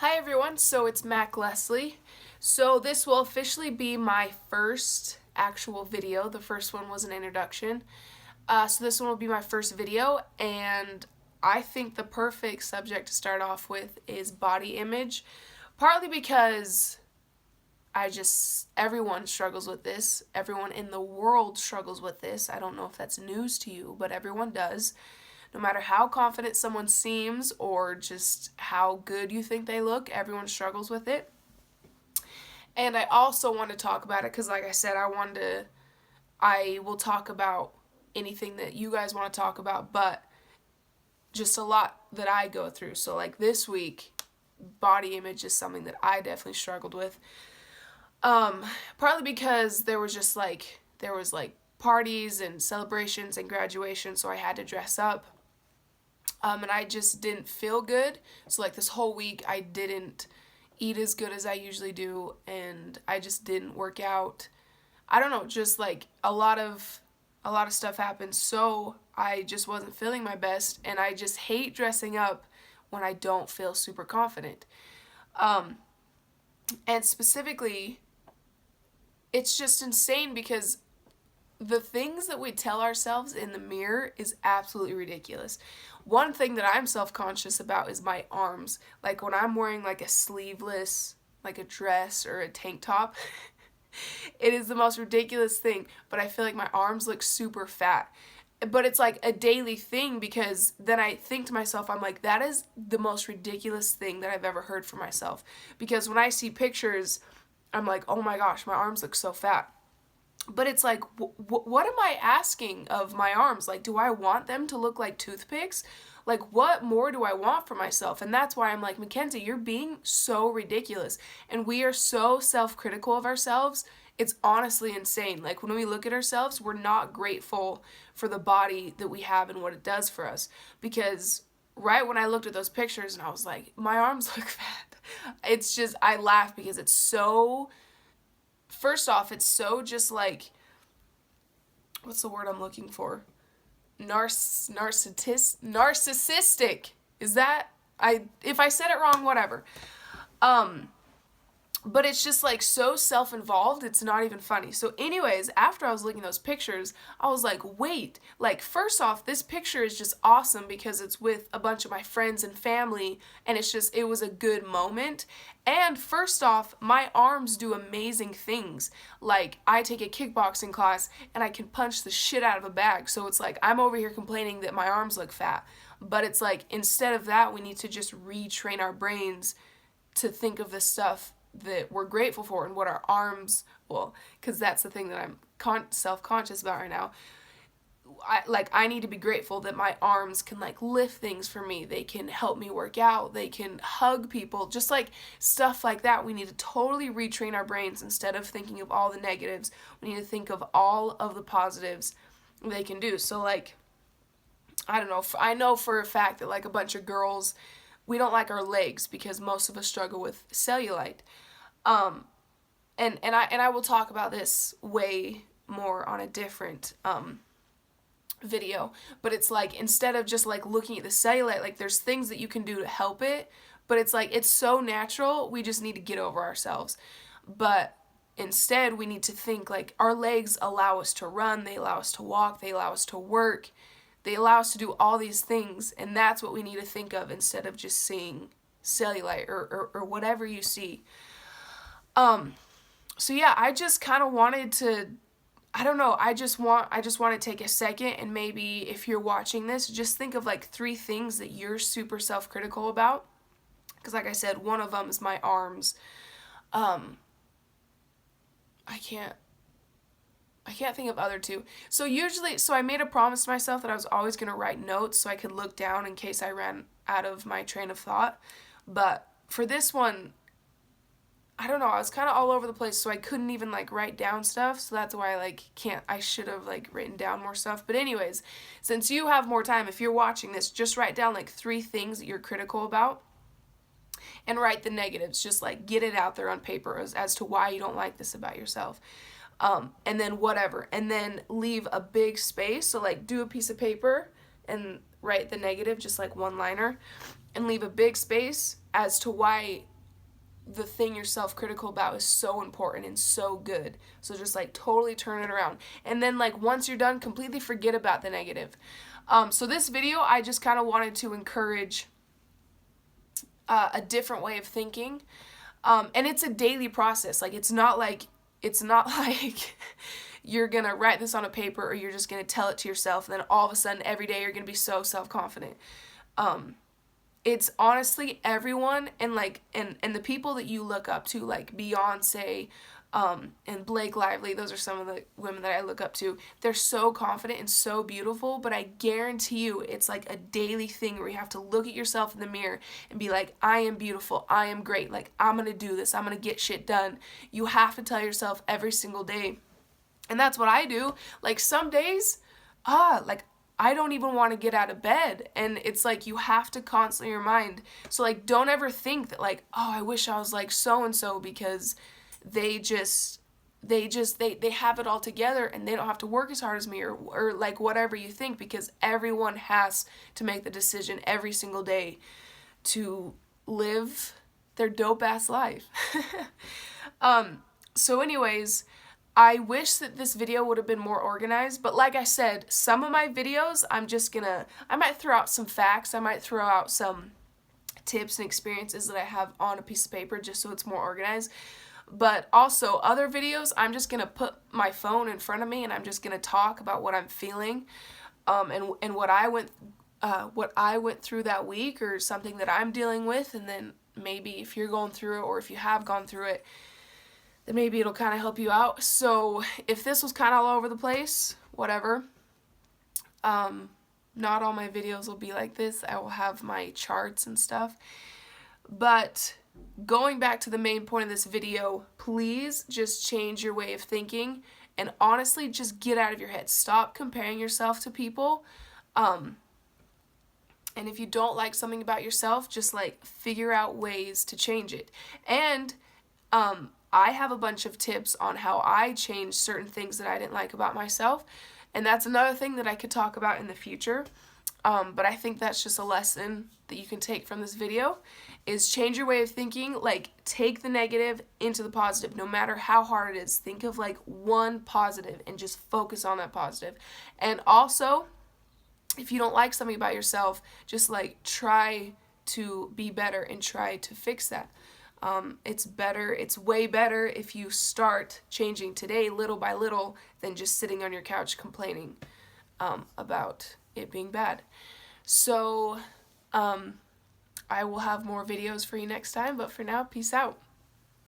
Hi everyone, so it's MacK Leslie. So this will officially be my first actual video. The first one was an introduction. So this one will be my first video, and I think the perfect subject to start off with is body image. Partly because everyone struggles with this. Everyone in the world struggles with this. I don't know if that's news to you, but everyone does. No matter how confident someone seems or just how good you think they look, everyone struggles with it. And I also want to talk about it because, like I said, I will talk about anything that you guys want to talk about, but just a lot that I go through. So, like this week, body image is something that I definitely struggled with. Partly because there was parties and celebrations and graduation, so I had to dress up. And I just didn't feel good. So like this whole week I didn't eat as good as I usually do, and I just didn't work out. I don't know, just like a lot of stuff happened, so I just wasn't feeling my best, and I just hate dressing up when I don't feel super confident. And specifically, it's just insane because the things that we tell ourselves in the mirror is absolutely ridiculous. One thing that I'm self-conscious about is my arms. Like when I'm wearing like a sleeveless, like a dress or a tank top, it is the most ridiculous thing, but I feel like my arms look super fat. But it's like a daily thing because then I think to myself, I'm like, that is the most ridiculous thing that I've ever heard for myself. Because when I see pictures, I'm like, oh my gosh, my arms look so fat. But it's like, what am I asking of my arms? Like, do I want them to look like toothpicks? Like, what more do I want for myself? And that's why I'm like, Mackenzie, you're being so ridiculous. And we are so self-critical of ourselves. It's honestly insane. Like, when we look at ourselves, we're not grateful for the body that we have and what it does for us. Because right when I looked at those pictures and I was like, my arms look fat. It's just, I laugh because it's so... First off, it's so just like, what's the word I'm looking for? Narcissistic. Is that, if I said it wrong, whatever. But it's just like so self-involved, it's not even funny. So anyways, after I was looking at those pictures, I was like, wait, like first off, this picture is just awesome because it's with a bunch of my friends and family, and it was a good moment. And first off, my arms do amazing things. Like I take a kickboxing class and I can punch the shit out of a bag. So it's like I'm over here complaining that my arms look fat. But it's like instead of that, we need to just retrain our brains to think of the stuff that we're grateful for and what our arms, well, because that's the thing that I'm self-conscious about right now. I need to be grateful that my arms can like lift things for me. They can help me work out. They can hug people. Just like stuff like that. We need to totally retrain our brains. Instead of thinking of all the negatives, we need to think of all of the positives they can do. So like, I don't know, I know for a fact that like a bunch of girls, we don't like our legs because most of us struggle with cellulite. And I will talk about this way more on a different video, but it's like instead of just like looking at the cellulite, like there's things that you can do to help it, but it's like it's so natural, we just need to get over ourselves. But instead we need to think like our legs allow us to run, they allow us to walk, they allow us to work, they allow us to do all these things, and that's what we need to think of instead of just seeing cellulite or whatever you see. So yeah, I just kind of wanted to, I don't know, I just want to take a second and maybe if you're watching this, just think of like 3 things that you're super self-critical about. Because like I said, one of them is my arms. I can't think of other 2. So I made a promise to myself that I was always going to write notes so I could look down in case I ran out of my train of thought. But for this one, I don't know, I was kind of all over the place, so I couldn't even like write down stuff. So that's why I should have like written down more stuff. But anyways, since you have more time, if you're watching this, just write down like 3 things that you're critical about. And write the negatives, just like get it out there on paper as to why you don't like this about yourself. And then whatever, and then leave a big space, so like do a piece of paper and write the negative, just like one liner, and leave a big space as to why the thing you're self-critical about is so important and so good. So just like totally turn it around. And then like once you're done, completely forget about the negative. So this video, I just kind of wanted to encourage a different way of thinking. And it's a daily process. Like it's not like you're gonna write this on a paper or you're just gonna tell it to yourself and then all of a sudden every day you're gonna be so self-confident. It's honestly everyone, and like and the people that you look up to, like Beyonce, and Blake Lively. Those are some of the women that I look up to. They're so confident and so beautiful, but I guarantee you it's like a daily thing where you have to look at yourself in the mirror and be like, I am beautiful, I am great, like I'm gonna do this, I'm gonna get shit done. You have to tell yourself every single day. And that's what I do. Like some days, like I don't even want to get out of bed. And it's like you have to constantly remind. So like don't ever think that like, oh, I wish I was like so and so, because they have it all together and they don't have to work as hard as me, or like whatever you think, because everyone has to make the decision every single day to live their dope ass life. So anyways, I wish that this video would have been more organized, but like I said, some of my videos, I might throw out some facts, I might throw out some tips and experiences that I have on a piece of paper just so it's more organized. But also other videos, I'm just gonna put my phone in front of me and I'm just gonna talk about what I'm feeling, and what I went through that week, or something that I'm dealing with, and then maybe if you're going through it or if you have gone through it, then maybe it'll kind of help you out. So if this was kind of all over the place, whatever. Not all my videos will be like this. I will have my charts and stuff. But going back to the main point of this video, please just change your way of thinking and honestly just get out of your head. Stop comparing yourself to people. And if you don't like something about yourself, just like figure out ways to change it. And I have a bunch of tips on how I changed certain things that I didn't like about myself. And that's another thing that I could talk about in the future. But I think that's just a lesson that you can take from this video, is change your way of thinking. Like take the negative into the positive, no matter how hard it is. Think of like one positive and just focus on that positive. And also, if you don't like something about yourself, just like try to be better and try to fix that. It's way better if you start changing today little by little than just sitting on your couch complaining about it being bad. So I will have more videos for you next time, but for now, peace out.